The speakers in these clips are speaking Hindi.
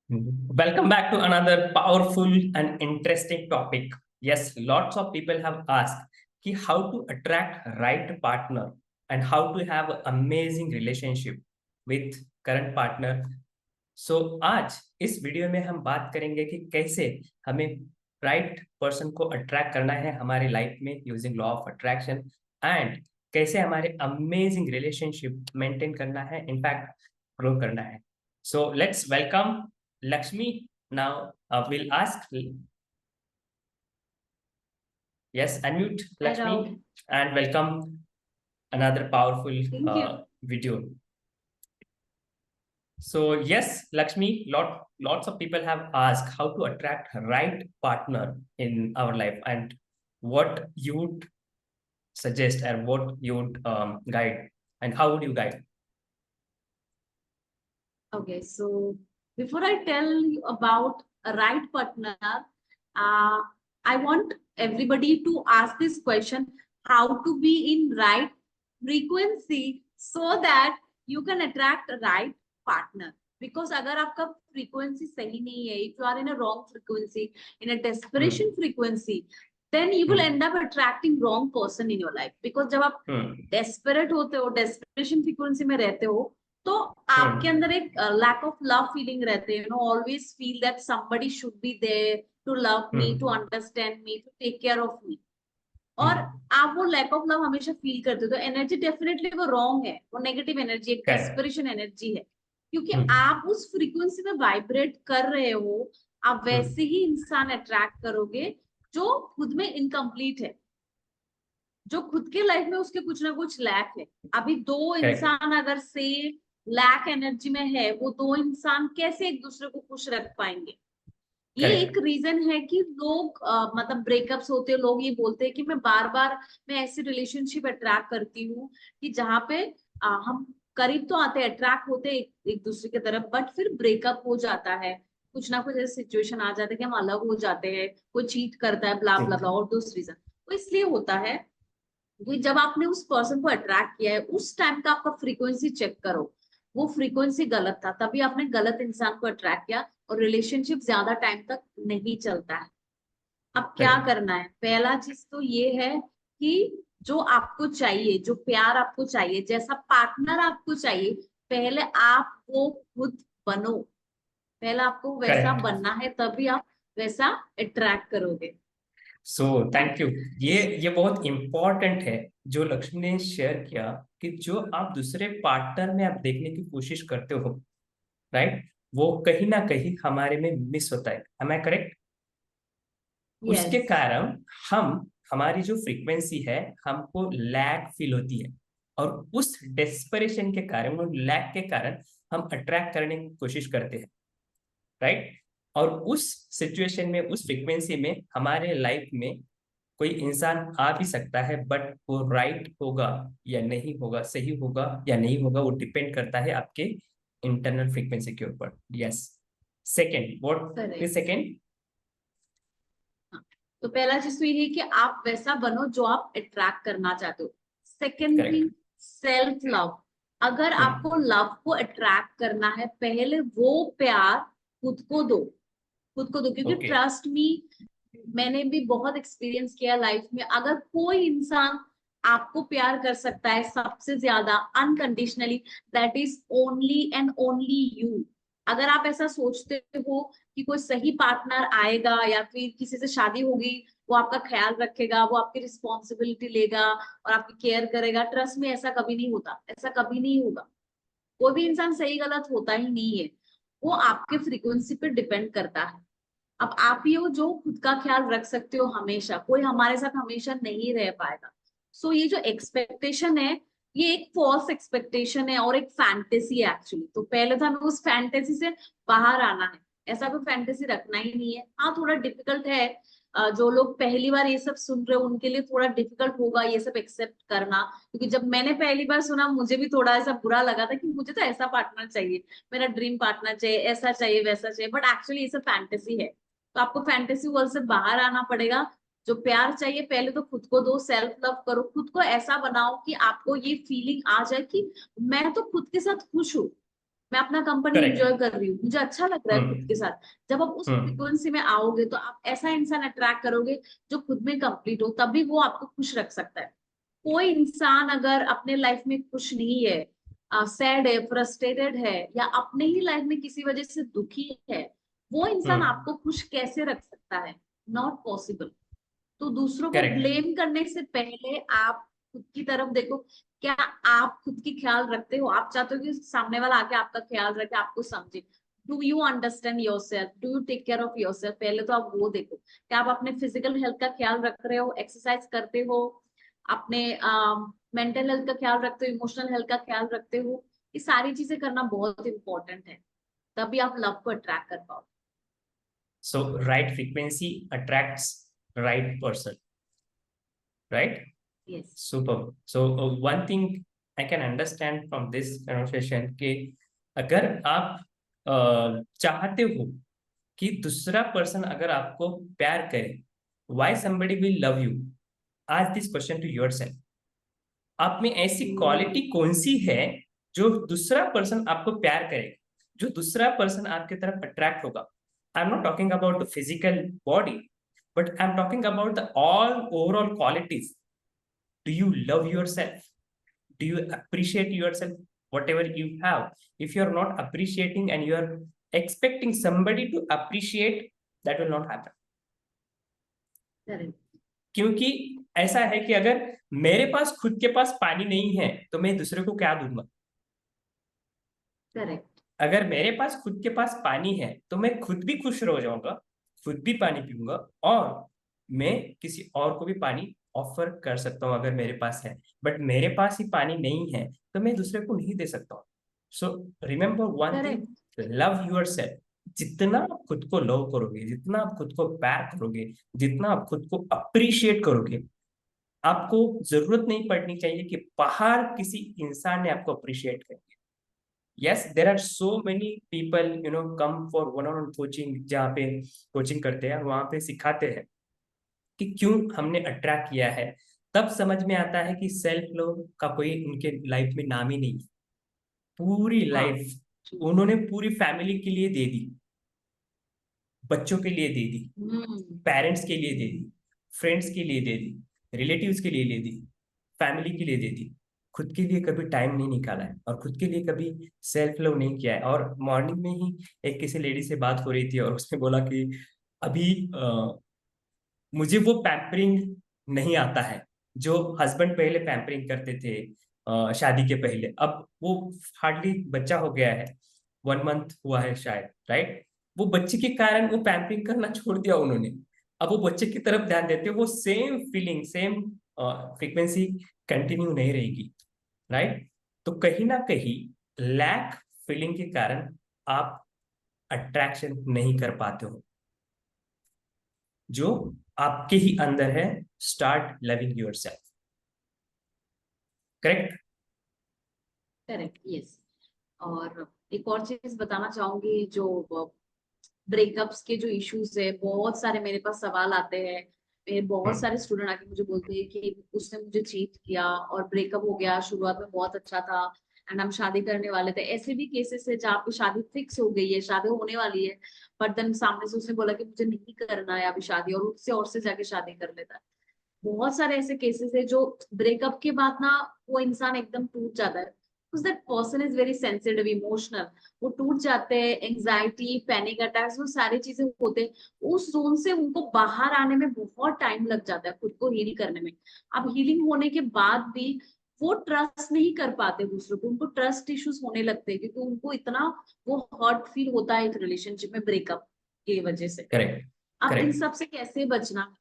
Welcome back to another powerful and interesting topic. Yes, lots of people have asked कि how to attract right partner and how to have amazing relationship with current partner. So आज इस वीडियो में हम बात करेंगे कि कैसे हमें राइट पर्सन को अट्रैक्ट करना है हमारी लाइफ में using law of attraction and कैसे हमारे अमेजिंग रिलेशनशिप मेंटेन करना है, इनफैक्ट ग्रो करना है. So let's welcome Lakshmi. Now we'll ask, yes, unmute Hi, Rahul. Lakshmi and welcome another powerful Thank you. video. So yes, Lakshmi, lots of people have asked how to attract right partner in our life and what you would suggest and what you would guide and how would you guide? Okay, so before I tell you about a right partner, I want everybody to ask this question: how to be in right frequency so that you can attract a right partner. Because अगर आपका frequency सही नहीं है, if you are in a wrong frequency, in a desperation frequency, then you will end up attracting wrong person in your life. Because जब आप desperate होते हो, desperation frequency में रहते हो, तो आपके अंदर एक lack of love feeling रहते हैं, you know, always feel that somebody should be there to love me, to understand me, to take care of me. और आप वो लैक ऑफ लव हमेशा फील करते हो, तो एनर्जी डेफिनेटली वो रॉन्ग है, वो नेगेटिव एनर्जी, एक डेस्परेशन एनर्जी है, क्योंकि आप उस फ्रीक्वेंसी में वाइब्रेट कर रहे हो. आप वैसे ही इंसान अट्रैक्ट करोगे जो खुद में इनकम्प्लीट है, जो खुद के लाइफ में उसके कुछ ना कुछ लैक है. अभी दो इंसान अगर से लैक एनर्जी में है, वो दो इंसान कैसे एक दूसरे को खुश रख पाएंगे? ये एक रीजन है कि लोग मतलब ब्रेकअप्स होते हैं, लोग ये बोलते हैं कि मैं ऐसी रिलेशनशिप अट्रैक्ट करती हूँ कि जहाँ पे हम करीब तो आते हैं, अट्रैक्ट होते हैं एक दूसरे की तरफ, बट फिर ब्रेकअप हो जाता है, कुछ ना कुछ ऐसे सिचुएशन आ जाते हैं कि हम अलग हो जाते हैं, कोई चीट करता है, ब्ला ब्ला ब्ला, और दूसरी रीजन. तो इसलिए होता है कि जब आपने उस पर्सन को अट्रैक्ट किया है, उस टाइम का आपका फ्रीक्वेंसी चेक करो, वो फ्रीक्वेंसी गलत था, तभी आपने गलत इंसान को अट्रैक्ट किया और रिलेशनशिप ज्यादा टाइम तक नहीं चलता है. अब क्या करना है? पहला चीज तो ये है कि जो आपको चाहिए, जो प्यार आपको चाहिए, जैसा पार्टनर आपको चाहिए, पहले आप वो खुद बनो. पहले आपको वैसा बनना है, तभी आप वैसा अट्रैक्ट करोगे. So thank you. ये बहुत इंपॉर्टेंट है जो लक्ष्मी ने शेयर किया कि जो आप दूसरे पार्टनर में आप देखने की कोशिश करते हो, राइट, वो कहीं ना कहीं हमारे में मिस होता है. Am I correct? उसके कारण हमारी जो फ्रीक्वेंसी है हमको लैग फील होती है और उस डेस्परेशन के कारण, उस लैग के कारण हम अट्रैक्ट करने की कोशिश करते हैं, राइट. और उस सिचुएशन में, उस फ्रीक्वेंसी में हमारे लाइफ में कोई इंसान आ भी सकता है, बट वो राइट होगा या नहीं होगा, सही होगा या नहीं होगा, वो डिपेंड करता है आपके इंटरनल फ्रीक्वेंसी के ऊपर. Yes. Second, what is second? तो पहला चीज तो ये है कि आप वैसा बनो जो आप अट्रैक्ट करना चाहते हो. Second thing, self love. अगर आपको लव को अट्रैक्ट करना है, पहले वो प्यार खुद को दो, खुद को दो. क्योंकि ट्रस्ट मी, मैंने भी बहुत एक्सपीरियंस किया लाइफ में, अगर कोई इंसान आपको प्यार कर सकता है सबसे ज्यादा unconditionally, that is only and only you. अगर आप ऐसा सोचते हो कि कोई सही पार्टनर आएगा या फिर किसी से शादी होगी, वो आपका ख्याल रखेगा, वो आपकी रिस्पॉन्सिबिलिटी लेगा और आपकी केयर करेगा, ट्रस्ट में ऐसा कभी नहीं होता, ऐसा कभी नहीं होगा. कोई भी इंसान सही गलत होता ही नहीं है, वो आपके फ्रीक्वेंसी पे डिपेंड करता है. अब आप ही हो जो खुद का ख्याल रख सकते हो हमेशा, कोई हमारे साथ हमेशा नहीं रह पाएगा. सो ये जो एक्सपेक्टेशन है, ये एक फॉल्स एक्सपेक्टेशन है और एक फैंटेसी है एक्चुअली. तो पहले तो हमें उस फैंटेसी से बाहर आना है. ऐसा कोई फैंटेसी रखना ही नहीं है. हाँ, थोड़ा डिफिकल्ट है, जो लोग पहली बार ये सब सुन रहे हो उनके लिए थोड़ा डिफिकल्ट होगा ये सब एक्सेप्ट करना, क्योंकि जब मैंने पहली बार सुना मुझे भी थोड़ा ऐसा बुरा लगा था कि मुझे तो ऐसा पार्टनर चाहिए, मेरा ड्रीम पार्टनर चाहिए, ऐसा चाहिए वैसा चाहिए, बट एक्चुअली ये सब फैंटेसी है. तो आपको फैंटेसी वर्ल्ड से बाहर आना पड़ेगा. जो प्यार चाहिए पहले तो खुद को दो, सेल्फ लव करो, खुद को ऐसा बनाओ कि आपको ये फीलिंग आ जाए कि मैं तो खुद के साथ खुश हूँ. मैं अपना कंपनी करेक्ट। एंजॉय कर रही हूँ, मुझे अच्छा लग रहा है खुद के हम्म। साथ। जब आप उस हम्म। फ्रिक्वेंसी में आओगे तो आप ऐसा इंसान अट्रैक्ट करोगे जो खुद में कंप्लीट हो, तभी वो आपको खुश रख सकता है। कोई इंसान अगर अपने लाइफ में खुश नहीं है, सैड है, फ्रस्ट्रेटेड है, या अपने ही लाइफ में किसी वजह से दुखी है, वो इंसान हम्म। आपको खुश कैसे रख सकता है? Not possible. तो दूसरों को करेक्ट। ब्लेम करने से पहले आप खुद की तरफ देखो। क्या आप खुद की ख्याल रखते हो? आप चाहते हो कि सामने वाला आके आपका ख्याल रखे, आपको समझे? Do you understand yourself? Do you take care of yourself? पहले तो आप वो देखो, क्या आप अपने फिजिकल हेल्थ का ख्याल रख रहे हो, एक्सरसाइज करते हो, अपने मेंटल हेल्थ का ख्याल रखते हो, इमोशनल हेल्थ का ख्याल रखते हो? ये सारी चीजें करना बहुत इंपॉर्टेंट है, तभी आप लव को अट्रैक्ट कर पाओ। So right frequency attracts right person, right? Yes. Superb. So one thing I can understand from this conversation कि अगर आप चाहते हो कि दूसरा पर्सन अगर आपको प्यार करे, why somebody will love you? Ask this question to yourself. आप में ऐसी क्वालिटी कौन सी है जो दूसरा पर्सन आपको प्यार करेगा, जो दूसरा पर्सन आपके तरफ अट्रैक्ट होगा? I am not talking about the physical body, but I am talking about the all overall qualities. Do you love yourself? Do you appreciate yourself, whatever you have? If you're not appreciating and you're expecting somebody to appreciate, that will not happen. Correct. क्योंकि ऐसा है कि अगर मेरे पास खुद के पास पानी नहीं है तो मैं दूसरे को क्या दूंगा? करेक्ट। अगर मेरे पास खुद के पास पानी है तो मैं खुद भी खुश रह जाऊंगा, खुद भी पानी पीऊंगा, और मैं किसी और को भी पानी ऑफर कर सकता हूँ अगर मेरे पास है। बट मेरे पास ही पानी नहीं है तो मैं दूसरे को नहीं दे सकता हूँ. So remember one thing, correct. Love your self. जितना आप खुद को लव करोगे, जितना आप खुद को प्यार करोगे, जितना आप खुद को अप्रिशिएट करोगे, आपको जरूरत नहीं पड़नी चाहिए कि बाहर किसी इंसान ने आपको अप्रिशिएट कर. yes, there are so many people come for one on one coaching, जहाँ पे कोचिंग करते हैं, वहां पे सिखाते हैं कि क्यों हमने अट्रैक्ट किया है. तब समझ में आता है कि सेल्फ लव का कोई उनके लाइफ में नाम ही नहीं. पूरी हाँ। लाइफ उन्होंने पूरी फैमिली के लिए दे दी, बच्चों के लिए दे दी, हम्म। पेरेंट्स के लिए दे दी, फ्रेंड्स के लिए दे दी, रिलेटिव्स के लिए दे दी, फैमिली के लिए दे दी. खुद के लिए कभी टाइम नहीं निकाला है और खुद के लिए कभी सेल्फ लव नहीं किया है. और मॉर्निंग में ही एक किसी लेडी से बात हो रही थी और उसने बोला कि अभी मुझे वो पैम्परिंग नहीं आता है जो हस्बैंड पहले पैम्परिंग करते थे शादी के पहले. अब वो हार्डली बच्चा हो गया है, 1 मंथ हुआ है शायद, राइट? वो बच्चे के कारण वो पैम्परिंग करना छोड़ दिया उन्होंने. अब वो बच्चे की तरफ ध्यान देते, वो same feeling, same frequency continue नहीं रहेगी, राइट? तो कहीं ना कहीं लैक फीलिंग के कारण आप अट्रैक्शन नहीं कर पाते हो जो आपके ही अंदर है. Start loving your self. Correct. Correct. Yes. और एक और चीज बताना चाहूंगी, जो ब्रेकअप्स के जो इश्यूज है, बहुत सारे मेरे पास सवाल आते हैं। मेरे बहुत हम्म. सारे स्टूडेंट आके मुझे बोलते हैं कि उसने मुझे चीट किया और ब्रेकअप हो गया, शुरुआत में बहुत अच्छा था एंड हम शादी करने वाले थे। ऐसे भी केसेस है जहाँ पे शादी फिक्स हो गई है, शादी होने वाली है, बट देन सामने से उसने बोला कि मुझे नहीं करना है अभी शादी, और उससे और से जाके शादी कर लेता है। बहुत सारे ऐसे केसेस है जो ब्रेकअप के बाद ना वो इंसान एकदम टूट जाता है, because that person is very sensitive, emotional। वो टूट जाते हैं, एंजाइटी, पैनिक अटैक्स, वो सारी चीजें होते हैं। उस जोन से उनको बाहर आने में बहुत टाइम लग जाता है, खुद को हील करने में। अब हीलिंग होने के बाद भी वो ट्रस्ट नहीं कर पाते दूसरों को, उनको ट्रस्ट इश्यूज होने लगते हैं, क्योंकि उनको इतना वो हर्ट फील होता है एक रिलेशनशिप में ब्रेकअप की वजह से। करेक्ट. अब इन करेक्ट. सब से कैसे बचना?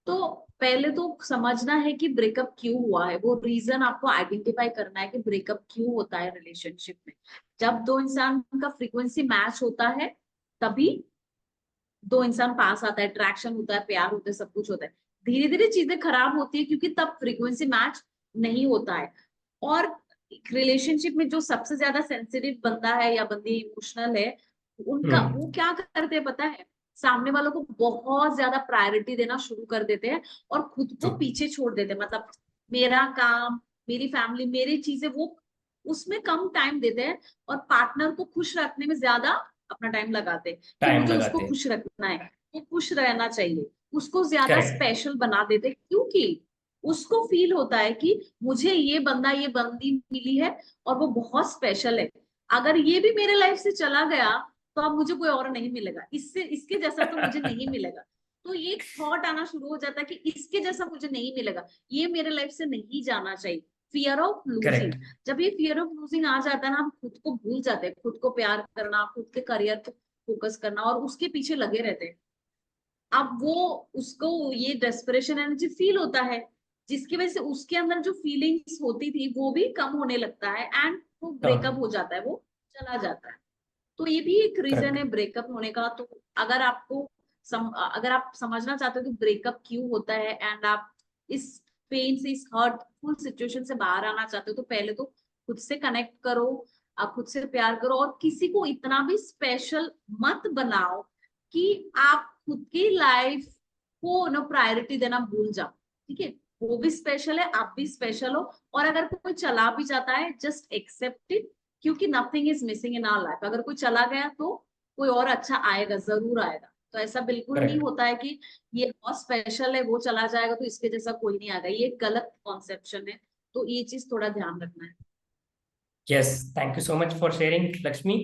तो पहले तो समझना है कि ब्रेकअप क्यों हुआ है, वो रीजन आपको आइडेंटिफाई करना है कि ब्रेकअप क्यों होता है रिलेशनशिप में। जब दो इंसान का फ्रीक्वेंसी मैच होता है, तभी दो इंसान पास आता है, अट्रैक्शन होता है, प्यार होता है, सब कुछ होता है। धीरे धीरे चीजें खराब होती है क्योंकि तब फ्रीक्वेंसी मैच नहीं होता है। और रिलेशनशिप में जो सबसे ज्यादा सेंसिटिव बंदा है या बंदी इमोशनल है, उनका हम्म. वो क्या करते हैं पता है? सामने वालों को बहुत ज्यादा प्रायोरिटी देना शुरू कर देते हैं और खुद को ट्रू. पीछे छोड़ देते हैं। मतलब मेरा काम, मेरी फैमिली, मेरी चीजें वो उसमें कम टाइम देते हैं और पार्टनर को खुश रखने में ज्यादा अपना टाइम लगाते हैं कि टाइम मुझे उसको लगाते हैं। खुश रखना है, वो खुश रहना चाहिए, उसको ज्यादा करेक्ट। स्पेशल बना देते हैं, क्योंकि उसको फील होता है कि मुझे ये बंदा ये बंदी मिली है और वो बहुत स्पेशल है, अगर ये भी मेरे लाइफ से चला गया तो अब मुझे कोई और नहीं मिलेगा, इससे इसके जैसा तो मुझे नहीं मिलेगा। तो ये एक थॉट आना शुरू हो जाता है कि इसके जैसा मुझे नहीं मिलेगा, ये मेरे लाइफ से नहीं जाना चाहिए। Fear of losing, correct. जब ये फियर ऑफ लूजिंग आ जाता है ना, हम खुद को भूल जाते हैं, खुद को प्यार करना, खुद के करियर पे फोकस करना और उसके पीछे लगे रहते हैं। अब वो उसको ये डेस्परेशन एनर्जी फील होता है, जिसकी वजह से उसके अंदर जो फीलिंग्स होती थी वो भी कम होने लगता है एंड वो ब्रेकअप हो जाता है, वो चला जाता है। तो ये भी एक रीजन करेक्ट। है ब्रेकअप होने का। तो अगर आपको अगर आप समझना चाहते हो कि ब्रेकअप क्यों होता है एंड आप इस पेन से, इस हर्टफुल सिचुएशन से बाहर आना चाहते हो, तो पहले तो खुद से कनेक्ट करो, आप खुद से प्यार करो और किसी को इतना भी स्पेशल मत बनाओ कि आप खुद की लाइफ को ना प्रायोरिटी देना भूल जाओ। ठीक है, वो भी स्पेशल है, आप भी स्पेशल हो। और अगर कोई चला भी जाता है, जस्ट एक्सेप्ट इट, क्योंकि nothing is missing in our life. अगर कोई चला गया तो कोई और अच्छा आएगा, जरूर आएगा। तो ऐसा बिल्कुल नहीं करेक्ट। होता है कि ये बहुत स्पेशल है, वो चला जाएगा तो इसके जैसा कोई नहीं आएगा, ये गलत कॉन्सेप्शन है। तो ये चीज थोड़ा ध्यान रखना है। Yes, thank you so much for sharing Lakshmi.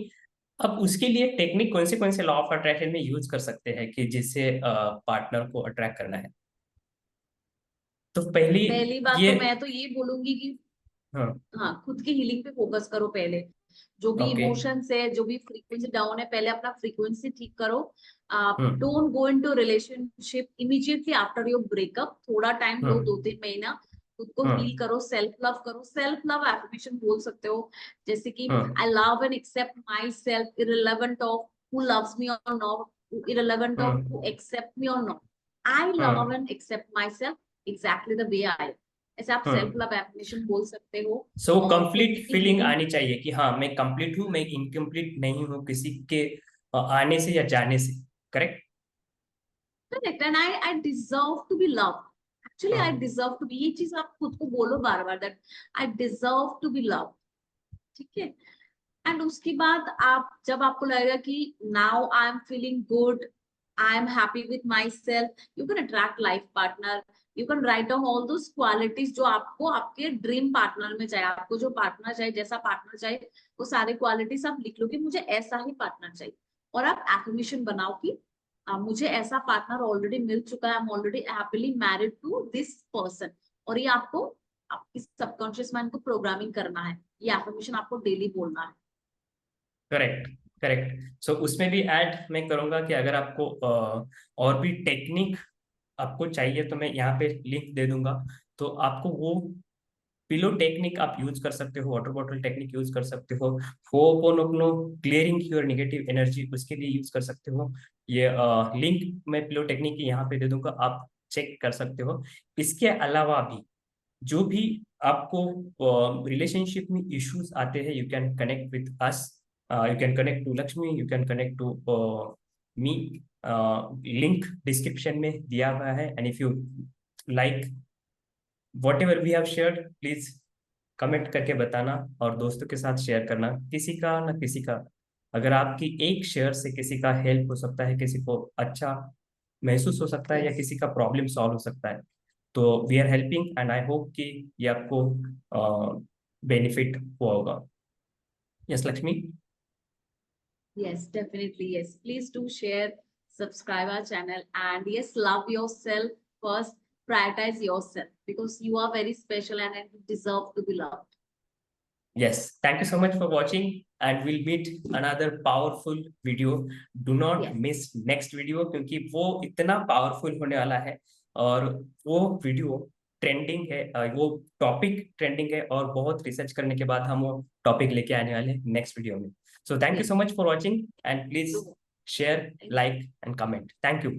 अब उसके लिए टेक्निक कौन से लॉ ऑफ अट्रैक्शन में यूज कर सकते हैं कि जिससे पार्टनर को अट्रैक्ट करना है? तो पहली पहली बात ये। तो मैं तो ये बोलूंगी कि हाँ। हाँ, खुद की हीलिंग पे फोकस करो पहले। जो भी ओके। इमोशंस है, जो भी फ्रीक्वेंसी डाउन है, पहले अपना फ्रीक्वेंसी ठीक करो। आप hmm. Don't go into relationship immediately after your breakup, थोड़ा टाइम लो, हम्म। 2-3 महीना। खुद को हील हम्म। करो, सेल्फ लव करो। सेल्फ लव एफर्मेशन बोल सकते हो, जैसे कि hmm. I love and accept myself irrelevant of who loves me or not, irrelevant of who hmm. Accept me or not. I love hmm. And accept myself exactly the way I. ऐसे आप सेल्फ हम्म। लव एफर्मेशन बोल सकते हो। सो और खुद कंप्लीट की फीलिंग हीलिंग, आनी चाहिए कि हाँ मैं कंप्लीट हूँ, मैं इनकम्प्लीट नहीं हूँ किसी के आने से या जाने से। Correct. Correct, and I deserve to be love. Actually I हाँ। डिजर्व टू बी, ये चीज आप खुद को बोलो बार बार, that I deserve to be love. ठीक है। एंड उसके बाद आप जब आपको लगेगा कि now I am feeling good, I am happy with my self, you can attract life partner. You can write down all those qualities जो आपको आपके ड्रीम पार्टनर में चाहिए। आपको जो पार्टनर चाहिए, जैसा पार्टनर चाहिए, वो सारे क्वालिटीज आप लिख लो कि मुझे ऐसा ही पार्टनर चाहिए। और आप एफर्मेशन बनाओ कि मुझे ऐसा पार्टनर ऑलरेडी मिल चुका है, I am already happily married to this person. और ये आपको आपकी सबकॉन्शियस माइंड को प्रोग्रामिंग करना है, ये एफर्मेशन आपको डेली बोलना है। करेक्ट। करेक्ट। सो उसमें भी ऐड मैं करूंगा कि अगर आपको और भी टेक्निक आपको चाहिए तो मैं यहाँ पे लिंक दे दूंगा। तो आपको वो पिलो टेक्निक आप यूज कर सकते हो, वाटर बॉटल टेक्निक यूज कर सकते हो, ho'oponopono clearing your negative energy उसके लिए यूज कर सकते हो। ये लिंक मैं पिलो टेक्निक की यहाँ पे दे दूंगा, आप चेक कर सकते हो। इसके अलावा भी जो भी आपको रिलेशनशिप में इश्यूज आते हैं, you can connect with us, you can connect to Lakshmi, you can connect to me. Link description में दिया हुआ है। And if you like whatever we have shared, please comment करके बताना और दोस्तों के साथ शेयर करना, किसी का ना किसी का, अगर आपकी एक शेयर से किसी का हेल्प हो सकता है, किसी को अच्छा महसूस हो सकता है या यस, किसी का प्रॉब्लम सॉल्व हो सकता है, तो we are helping and I hope कि ये आपको बेनिफिट हुआ होगा। Yes Lakshmi. yes, definitely, yes. Please do share, subscribe our channel, and yes, love yourself first. Prioritize yourself because you are very special and you deserve to be loved. Yes, thank you so much for watching and we'll meet another powerful video. Do not Yes, miss next video क्योंकि वो इतना पावरफुल होने वाला है और वो वीडियो ट्रेंडिंग है, वो टॉपिक ट्रेंडिंग है और बहुत रिसर्च करने के बाद हम वो टॉपिक लेके आने वाले हैं नेक्स्ट वीडियो में। So thank you yes. So much for watching and please So, share, thank you. Like and comment. Thank you.